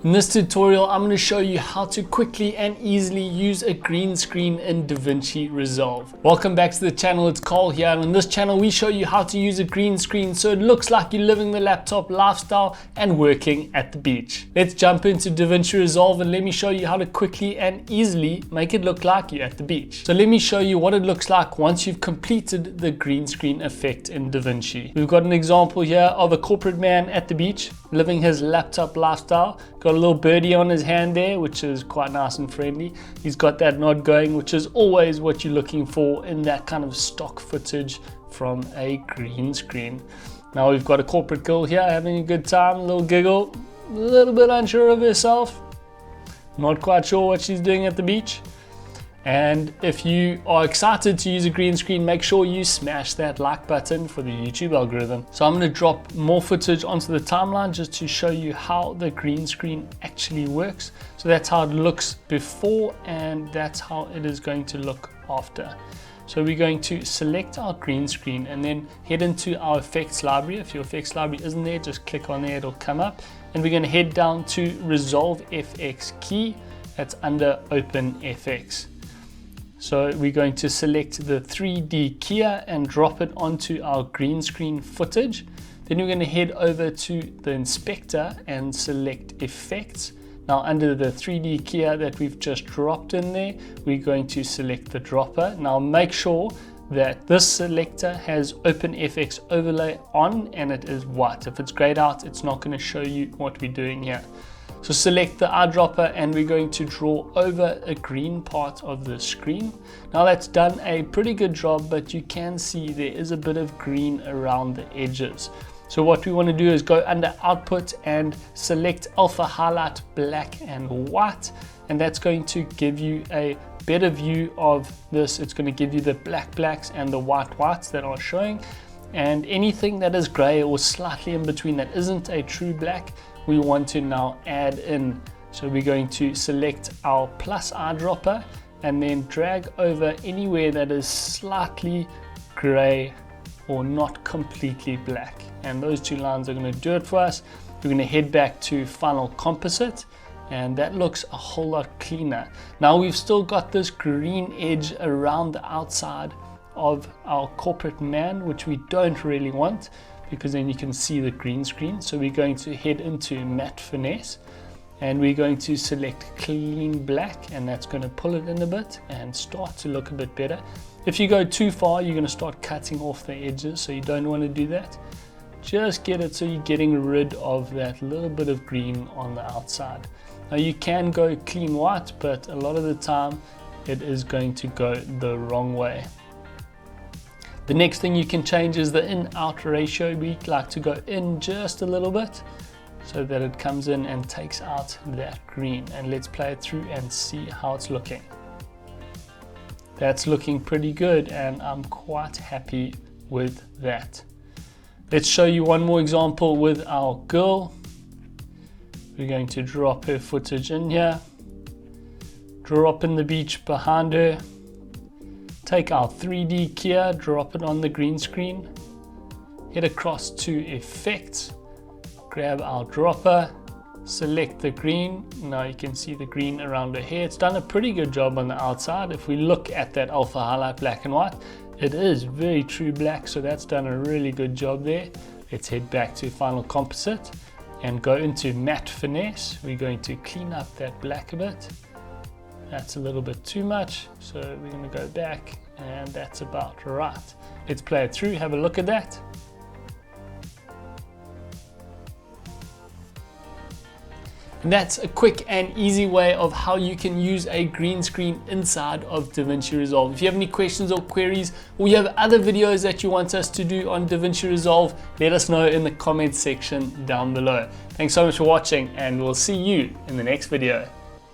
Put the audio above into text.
In this tutorial, I'm going to show you how to quickly and easily use a green screen in DaVinci Resolve. Welcome back to the channel, it's Carl here, and on this channel we show you how to use a green screen so it looks like you're living the laptop lifestyle and working at the beach. Let's jump into DaVinci Resolve and let me show you how to quickly and easily make it look like you're at the beach. So let me show you what it looks like once you've completed the green screen effect in DaVinci. We've got an example here of a corporate man at the beach living his laptop lifestyle. Got a little birdie on his hand there, which is quite nice and friendly. He's got that nod going, which is always what you're looking for in that kind of stock footage from a green screen. Now we've got a corporate girl here having a good time, a little giggle, a little bit unsure of herself, not quite sure what she's doing at the beach. And if you are excited to use a green screen, make sure you smash that like button for the YouTube algorithm. So I'm going to drop more footage onto the timeline just to show you how the green screen actually works. So that's how it looks before, and that's how it is going to look after. So we're going to select our green screen and then head into our effects library. If your effects library isn't there, just click on there, it'll come up. And we're going to head down to Resolve FX key. That's under Open FX. So we're going to select the 3D keyer and drop it onto our green screen footage. Then we're going to head over to the inspector and select effects. Now under the 3D keyer that we've just dropped in there, we're going to select the dropper. Now make sure that this selector has OpenFX overlay on and it is white. If it's grayed out, it's not going to show you what we're doing here. So select the eyedropper and we're going to draw over a green part of the screen. Now that's done a pretty good job, but you can see there is a bit of green around the edges. So what we want to do is go under output and select alpha highlight black and white, and that's going to give you a better view of this. It's going to give you the black blacks and the white whites that are showing, and anything that is gray or slightly in between that isn't a true black, we want to now add in. So we're going to select our plus eyedropper and then drag over anywhere that is slightly gray or not completely black. And those two lines are going to do it for us. We're going to head back to Final Composite, and that looks a whole lot cleaner. Now we've still got this green edge around the outside of our corporate man, which we don't really want, because then you can see the green screen. So we're going to head into Matte Finesse and we're going to select Clean Black, and that's going to pull it in a bit and start to look a bit better. If you go too far, you're going to start cutting off the edges, so you don't want to do that. Just get it so you're getting rid of that little bit of green on the outside. Now you can go clean white, but a lot of the time it is going to go the wrong way. The next thing you can change is the in-out ratio. We like to go in just a little bit so that it comes in and takes out that green. And let's play it through and see how it's looking. That's looking pretty good, and I'm quite happy with that. Let's show you one more example with our girl. We're going to drop her footage in here, drop in the beach behind her. Take our 3D keyer, drop it on the green screen, head across to Effects, grab our dropper, select the green. Now you can see the green around her hair. It's done a pretty good job on the outside. If we look at that alpha highlight black and white, it is very true black, so that's done a really good job there. Let's head back to Final Composite and go into Matte Finesse. We're going to clean up that black a bit. That's a little bit too much, so we're going to go back, and that's about right. Let's play it through, have a look at that. And that's a quick and easy way of how you can use a green screen inside of DaVinci Resolve. If you have any questions or queries, or you have other videos that you want us to do on DaVinci Resolve, let us know in the comments section down below. Thanks so much for watching, and we'll see you in the next video.